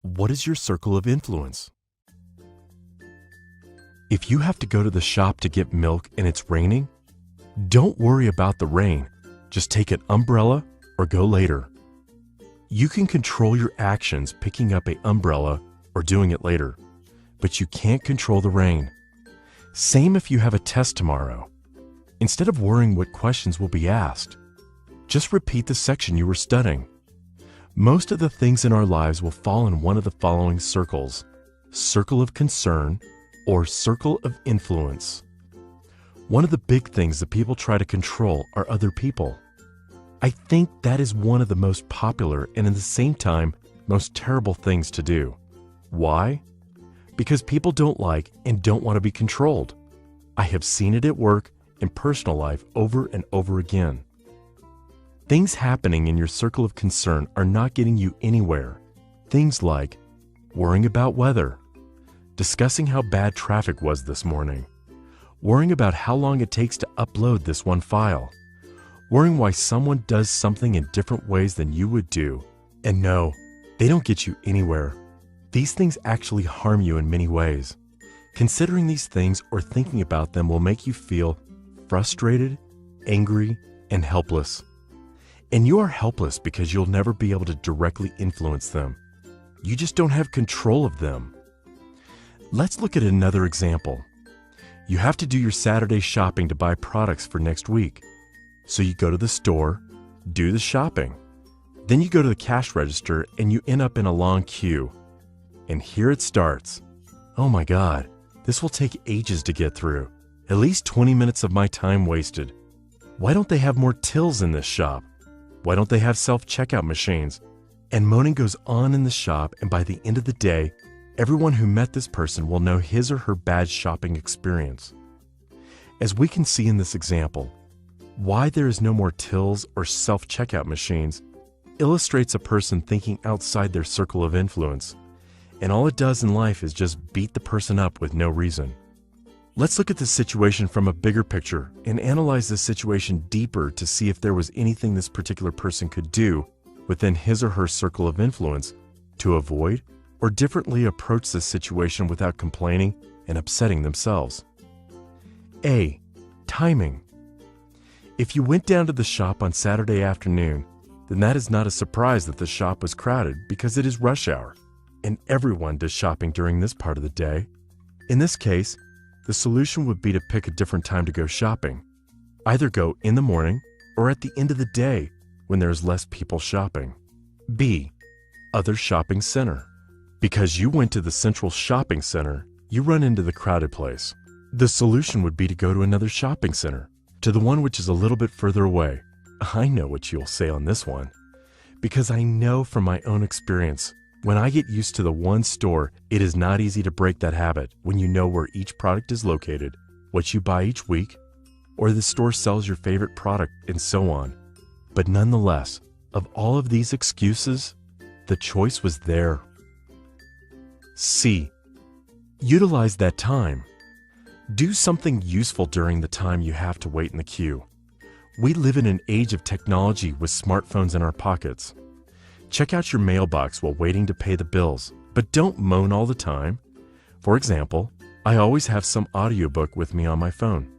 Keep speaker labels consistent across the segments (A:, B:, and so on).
A: What is your circle of influence? If you have to go to the shop to get milk and it's raining, don't worry about the rain. Just take an umbrella or go later. You can control your actions picking up an umbrella or doing it later, but you can't control the rain. Same if you have a test tomorrow. Instead of worrying what questions will be asked, just repeat the section you were studying. Most of the things in our lives will fall in one of the following circles: circle of concern or circle of influence. One of the big things that people try to control are other people. I think that is one of the most popular and at the same time most terrible things to do. Why? Because people don't like and don't want to be controlled. I have seen it at work and personal life over and over again. Things happening in your circle of concern are not getting you anywhere. Things like worrying about weather, discussing how bad traffic was this morning, worrying about how long it takes to upload this one file, worrying why someone does something in different ways than you would do. And no, they don't get you anywhere. These things actually harm you in many ways. Considering these things or thinking about them will make you feel frustrated, angry, and helpless. And you are helpless because you'll never be able to directly influence them. You just don't have control of them. Let's look at another example. You have to do your Saturday shopping to buy products for next week. So you go to the store, do the shopping. Then you go to the cash register and you end up in a long queue. And here it starts. Oh my God, this will take ages to get through. At least 20 minutes of my time wasted. Why don't they have more tills in this shop? Why don't they have self-checkout machines? And moaning goes on in the shop, and by the end of the day, everyone who met this person will know his or her bad shopping experience. As we can see in this example, why there is no more tills or self-checkout machines illustrates a person thinking outside their circle of influence, and all it does in life is just beat the person up with no reason. Let's look at this situation from a bigger picture and analyze this situation deeper to see if there was anything this particular person could do within his or her circle of influence to avoid or differently approach this situation without complaining and upsetting themselves. A. Timing. If you went down to the shop on Saturday afternoon, then that is not a surprise that the shop was crowded because it is rush hour, and everyone does shopping during this part of the day. In this case, the solution would be to pick a different time to go shopping. Either go in the morning or at the end of the day when there is less people shopping. B. Other shopping center. Because you went to the central shopping center, you run into the crowded place. The solution would be to go to another shopping center, to the one which is a little bit further away. I know what you'll say on this one. Because I know from my own experience, when I get used to the one store, it is not easy to break that habit when you know where each product is located, what you buy each week, or the store sells your favorite product, and so on. But nonetheless, of all of these excuses, the choice was there. C. Utilize that time. Do something useful during the time you have to wait in the queue. We live in an age of technology with smartphones in our pockets. Check out your mailbox while waiting to pay the bills, but don't moan all the time. For example, I always have some audiobook with me on my phone.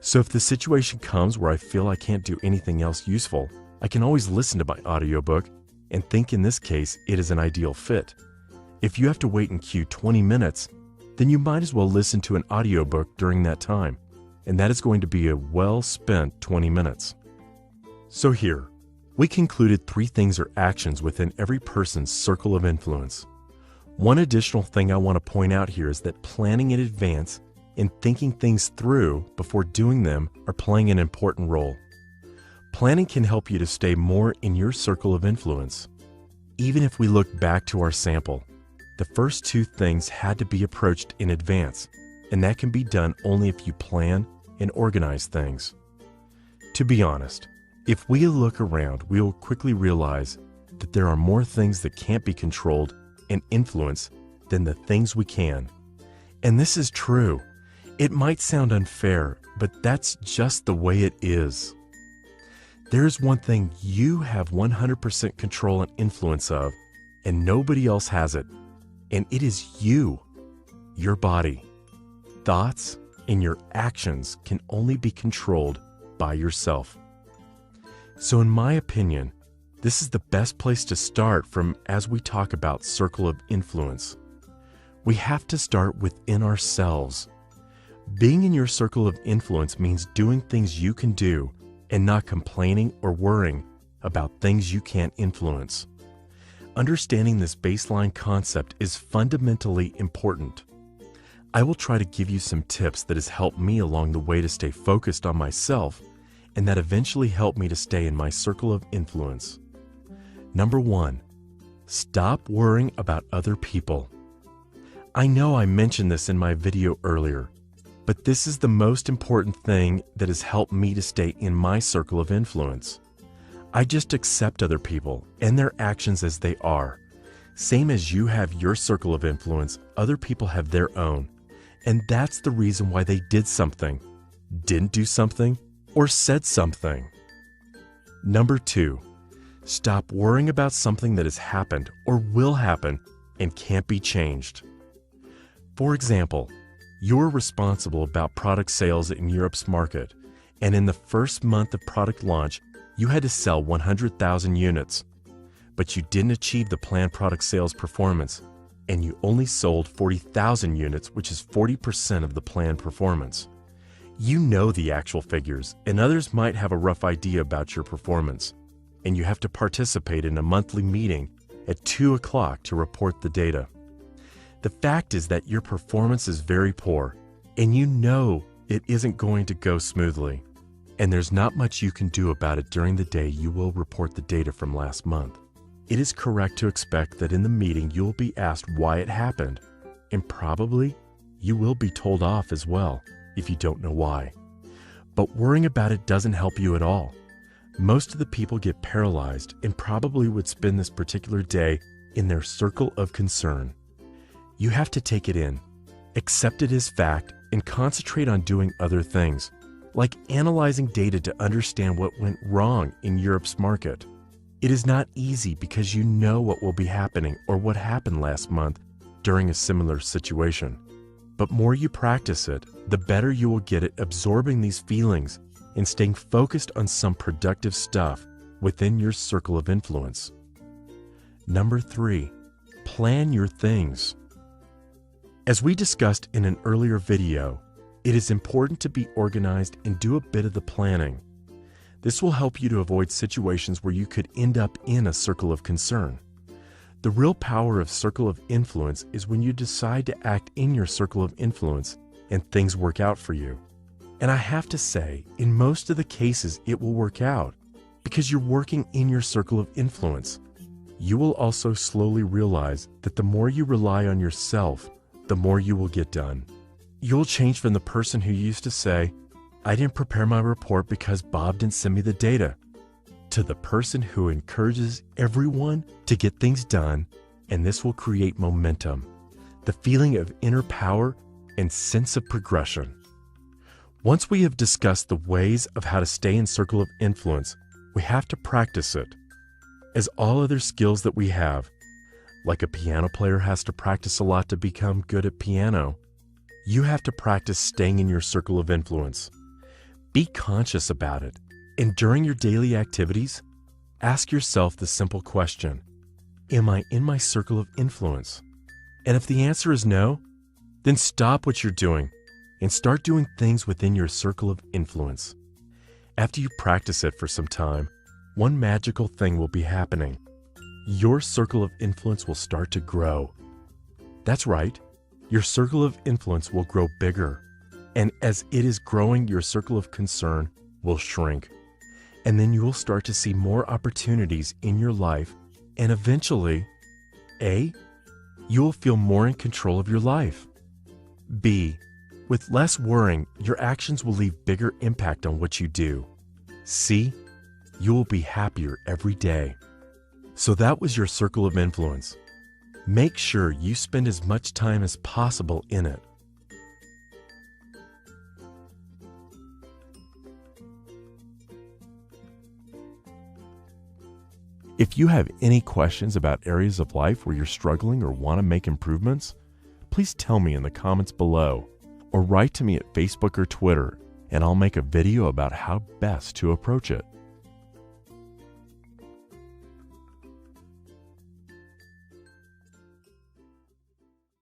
A: So if the situation comes where I feel I can't do anything else useful, I can always listen to my audiobook and think in this case it is an ideal fit. If you have to wait in queue 20 minutes, then you might as well listen to an audiobook during that time, and that is going to be a well-spent 20 minutes. So here, we concluded 3 things or actions within every person's circle of influence. One additional thing I want to point out here is that planning in advance and thinking things through before doing them are playing an important role. Planning can help you to stay more in your circle of influence. Even if we look back to our sample, the first 2 things had to be approached in advance, and that can be done only if you plan and organize things. To be honest, if we look around, we will quickly realize that there are more things that can't be controlled and influenced than the things we can. And this is true. It might sound unfair, but that's just the way it is. There is one thing you have 100% control and influence of, and nobody else has it. And it is you, your body, thoughts, and your actions can only be controlled by yourself. So in my opinion, this is the best place to start from as we talk about circle of influence. We have to start within ourselves. Being in your circle of influence means doing things you can do and not complaining or worrying about things you can't influence. Understanding this baseline concept is fundamentally important. I will try to give you some tips that has helped me along the way to stay focused on myself and that eventually helped me to stay in my circle of influence. Number 1, stop worrying about other people. I know I mentioned this in my video earlier, but this is the most important thing that has helped me to stay in my circle of influence. I just accept other people and their actions as they are. Same as you have your circle of influence, other people have their own. And that's the reason why they did something, didn't do something, or said something. Number 2, stop worrying about something that has happened or will happen and can't be changed. For example, you're responsible about product sales in Europe's market, and in the first month of product launch, you had to sell 100,000 units, but you didn't achieve the planned product sales performance, and you only sold 40,000 units, which is 40% of the planned performance. You know the actual figures, and others might have a rough idea about your performance, and you have to participate in a monthly meeting at 2 o'clock to report the data. The fact is that your performance is very poor, and you know it isn't going to go smoothly. And there's not much you can do about it during the day you will report the data from last month. It is correct to expect that in the meeting you will be asked why it happened, and probably you will be told off as well if you don't know why. But worrying about it doesn't help you at all. Most of the people get paralyzed and probably would spend this particular day in their circle of concern. You have to take it in, accept it as fact, and concentrate on doing other things, like analyzing data to understand what went wrong in Europe's market. It is not easy because you know what will be happening or what happened last month during a similar situation. But more you practice it, the better you will get at absorbing these feelings and staying focused on some productive stuff within your circle of influence. Number 3, plan your things. As we discussed in an earlier video, it is important to be organized and do a bit of the planning. This will help you to avoid situations where you could end up in a circle of concern. The real power of circle of influence is when you decide to act in your circle of influence and things work out for you. And I have to say, in most of the cases, it will work out because you're working in your circle of influence. You will also slowly realize that the more you rely on yourself, the more you will get done. You'll change from the person who used to say, "I didn't prepare my report because Bob didn't send me the data," to the person who encourages everyone to get things done, and this will create momentum, the feeling of inner power and sense of progression. Once we have discussed the ways of how to stay in circle of influence, we have to practice it. As all other skills that we have, like a piano player has to practice a lot to become good at piano, you have to practice staying in your circle of influence. Be conscious about it, and during your daily activities, ask yourself the simple question, am I in my circle of influence? And if the answer is no, then stop what you're doing and start doing things within your circle of influence. After you practice it for some time, one magical thing will be happening. Your circle of influence will start to grow. That's right, your circle of influence will grow bigger. And as it is growing, your circle of concern will shrink. And then you will start to see more opportunities in your life, and eventually, A, you will feel more in control of your life. B, with less worrying, your actions will leave bigger impact on what you do. C, you will be happier every day. So that was your circle of influence. Make sure you spend as much time as possible in it. If you have any questions about areas of life where you're struggling or want to make improvements, please tell me in the comments below or write to me at Facebook or Twitter, and I'll make a video about how best to approach it.